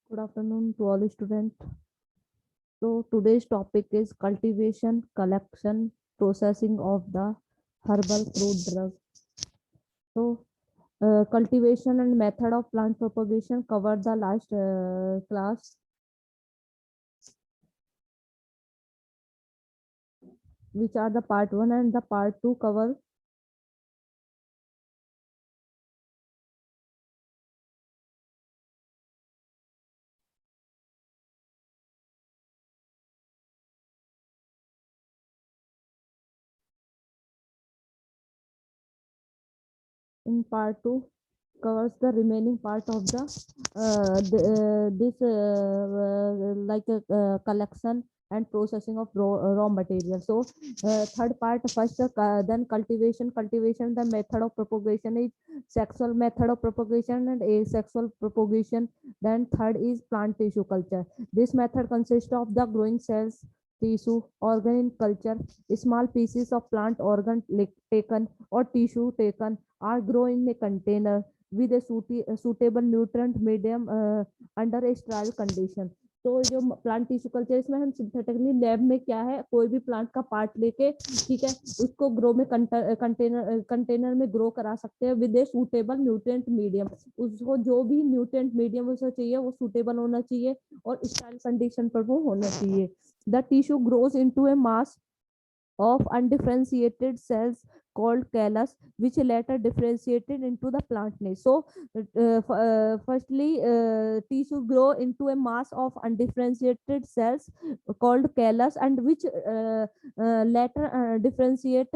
Good afternoon to all students. So today's topic is cultivation, collection, processing of the herbal fruit drug. So cultivation and method of plant propagation covered the last class, which are the part 1 and the part 2 cover. In part 2 covers the remaining part of the collection and processing of raw material. So third part, first then cultivation, the method of propagation is sexual method of propagation and asexual propagation. Then third is plant tissue culture. This method consists of the growing cells, tissue organ in culture. Small pieces of plant organ taken or tissue taken are grown in a container with a suitable nutrient medium under a sterile condition. तो जो plant tissue culture, इसमें हम synthetically lab में क्या है, कोई भी plant का पार्ट लेके, ठीक है, उसको ग्रो में कंटेनर में ग्रो करा सकते हैं with a suitable nutrient medium. उसको जो भी न्यूट्रिएंट मीडियम उसे चाहिए वो सूटेबल होना चाहिए और स्टेराइल कंडीशन पर वो होना चाहिए. The tissue grows into A mass of undifferentiated cells called callus, which later differentiated into the plant nail. So, firstly, tissue grow into a mass of undifferentiated cells called callus, and which later differentiate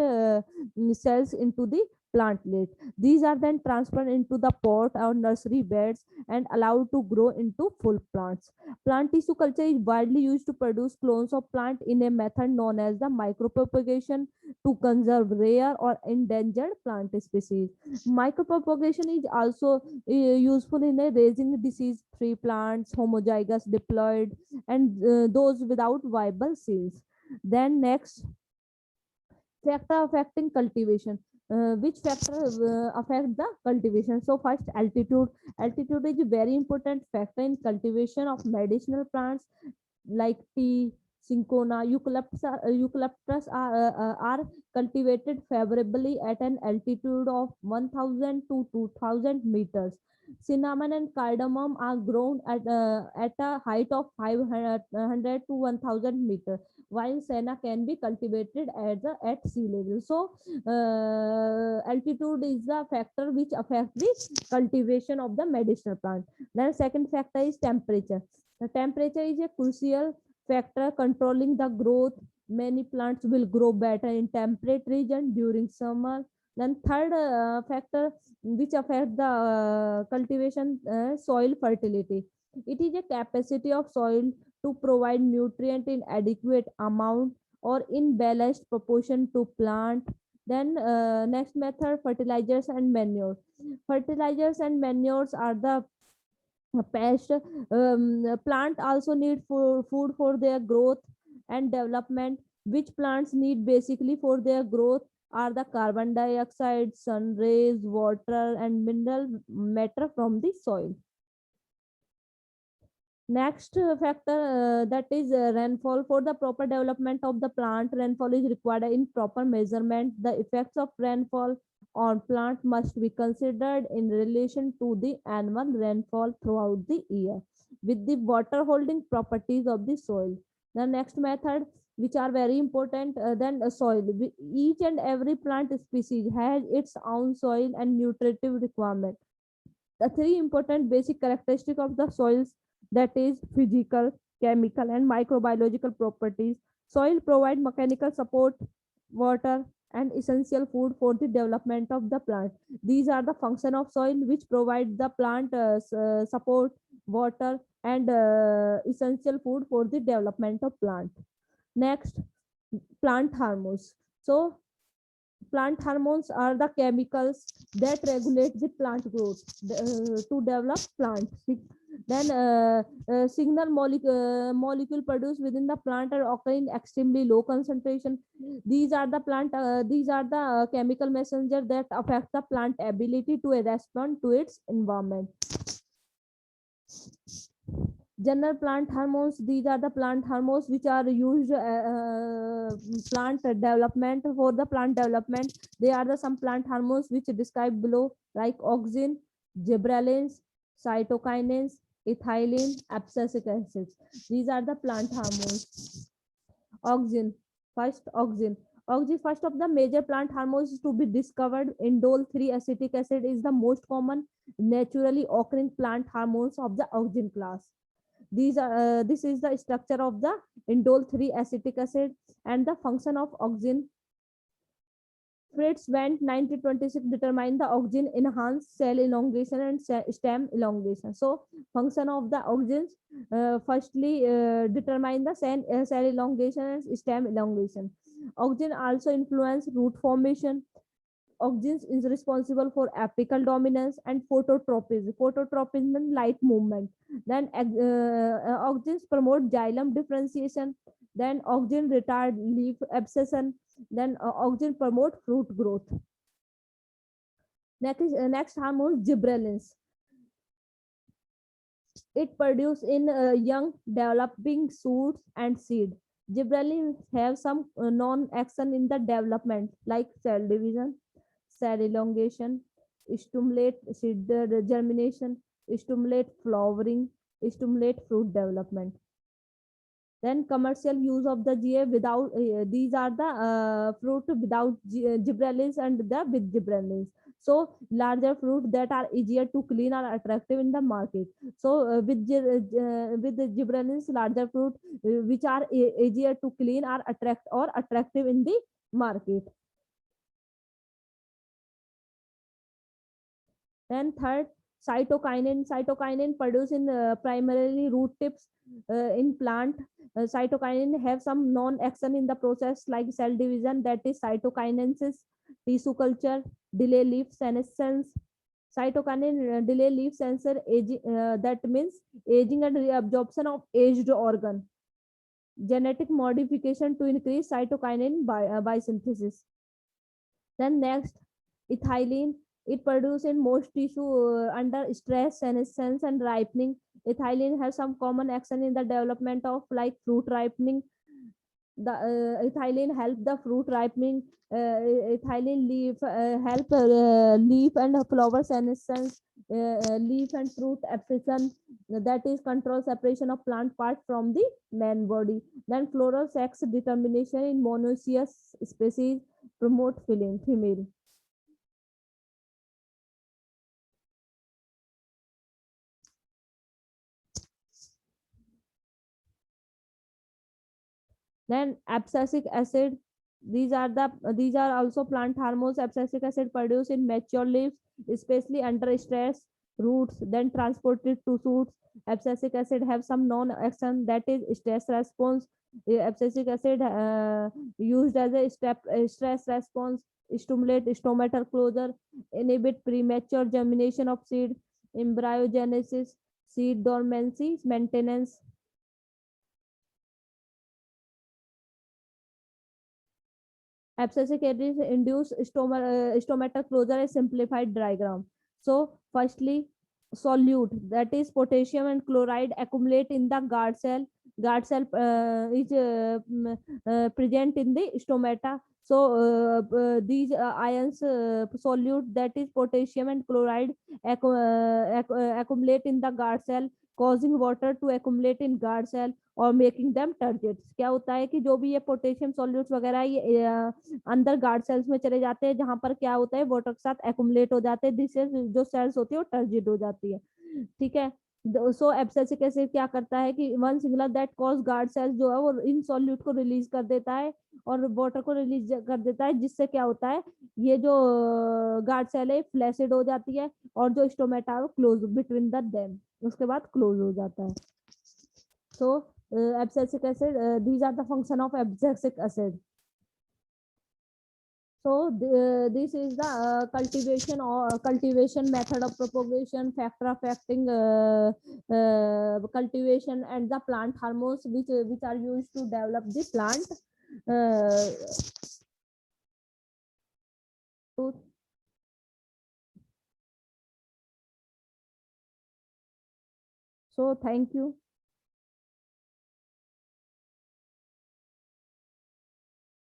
cells into the plantlet. These are then transferred into the pot or nursery beds and allowed to grow into full plants. Plant tissue culture is widely used to produce clones of plant in a method known as the micropropagation to conserve rare or endangered plant species. Micropropagation is also useful in raising disease-free plants, homozygous diploid, and those without viable seeds. Then next, factor affecting cultivation. Which factor affect the cultivation? So first, altitude is a very important factor in cultivation of medicinal plants like tea, cinchona, eucalyptus are cultivated favorably at an altitude of 1000 to 2000 meters. Cinnamon and cardamom are grown at a height of 500 to 1000 meters, while senna can be cultivated at sea level. So altitude is the factor which affects the cultivation of the medicinal plant. Then second factor is temperature. The temperature is a crucial factor controlling the growth. Many plants will grow better in temperate region during summer. Then third factor which affects the cultivation, soil fertility. It is a capacity of soil to provide nutrient in adequate amount or in balanced proportion to plant. Then next method, fertilizers and manure. Fertilizers and manures are the pest. Plant also need food for their growth and development. Which plants need basically for their growth are the carbon dioxide, sun rays, water, and mineral matter from the soil. Next factor, that is rainfall. For the proper development of the plant, rainfall is required in proper measurement. The effects of rainfall on plant must be considered in relation to the annual rainfall throughout the year with the water holding properties of the soil. The next method, which are very important, then soil. Each and every plant species has its own soil and nutritive requirement. The three important basic characteristics of the soils, that is physical, chemical, and microbiological properties. Soil provide mechanical support, water, and essential food for the development of the plant. These are the function of soil which provide the plant support, water, and essential food for the development of plant. Next, plant hormones. So plant hormones are the chemicals that regulate the plant growth to develop plants. Then signal molecule produced within the plant are occur in extremely low concentration. These are the chemical messenger that affect the plant ability to respond to its environment. General plant hormones, these are the plant hormones which are used plant development, for the plant development. They are the some plant hormones which described below, like auxin, gibberellins, cytokinins, ethylene, abscisic acids. These are the plant hormones. Auxin, first auxin. Auxin, first of the major plant hormones to be discovered. Indole 3 acetic acid is the most common naturally occurring plant hormones of the auxin class. These are this is the structure of the indole 3 acetic acid and the function of auxin. Fritz went 1926 determined the auxin enhance cell elongation and stem elongation. So function of the auxins, firstly determine the cell elongation and stem elongation. Auxin also influence root formation. Auxins is responsible for apical dominance and phototropism. Phototropism means light movement. Then auxins promote xylem differentiation. Then auxin retard leaf abscission. Then auxin promote fruit growth. Next hormone gibberellins. It produces in young developing shoots and seed. Gibberellins have some non-action in the development like cell division, cell elongation, stimulate seed germination, stimulate flowering, stimulate fruit development. Then commercial use of the GA without these are the fruit without gibberellins and the with gibberellins. So larger fruit that are easier to clean are attractive in the market. So with the gibberellins, larger fruit which are easier to clean are attractive in the market. Then third, cytokinin. Cytokinin produced in primarily root tips in plant. Cytokinin have some non-action in the process like cell division, that is cytokinesis, tissue culture, delay leaf senescence. Cytokinin delay leaf sensor aging, that means aging and reabsorption of aged organ. Genetic modification to increase cytokinin biosynthesis. Then next, ethylene. It produced in most tissue under stress, senescence, and ripening. Ethylene has some common action in the development of like fruit ripening. The ethylene help the fruit ripening. Ethylene leaf help leaf and flower senescence. Leaf and fruit abscission, that is control separation of plant part from the main body. Then floral sex determination in monoecious species promote female. Then abscisic acid, these are also plant hormones. Abscisic acid produced in mature leaves, especially under stress, roots, then transported to shoots. Abscisic acid have some non-action, that is stress response. Abscisic acid used as a stress response, stimulate stomatal closure, inhibit premature germination of seed, embryogenesis, seed dormancy, maintenance. Abscisic acids induce stomatal closure, a simplified diagram. So firstly, solute, that is potassium and chloride accumulate in the guard cell. Guard cell is present in the stomata. So these ions solute, that is potassium and chloride accumulate in the guard cell, causing water to accumulate in guard cell और making them टर्जेट्स. क्या होता है कि जो भी ये potassium solutes वगैरह ये अंदर गार्ड सेल्स में चले जाते हैं, जहां पर क्या होता है वाटर के साथ एक्युमुलेट हो जाते हैं, जिससे जो सेल्स होती है वो टर्जिड हो जाती है. ठीक है. सो एब्सिसिक एसिड क्या करता है कि one singular that cause guard cells जो है वो इन सॉल्यूट को रिलीज कर देता है और वाटर को रिलीज कर देता है, जिससे क्या होता है ये जो गार्ड सेल है फ्लैसिड हो जाती है और जो स्टोमेटा है क्लोज बिटवीन द देम, उसके बाद क्लोज हो जाता है. सो abscisic acid, these are the function of abscisic acid. So this is the cultivation method of propagation, factor affecting cultivation, and the plant hormones which are used to develop the plant. So thank you.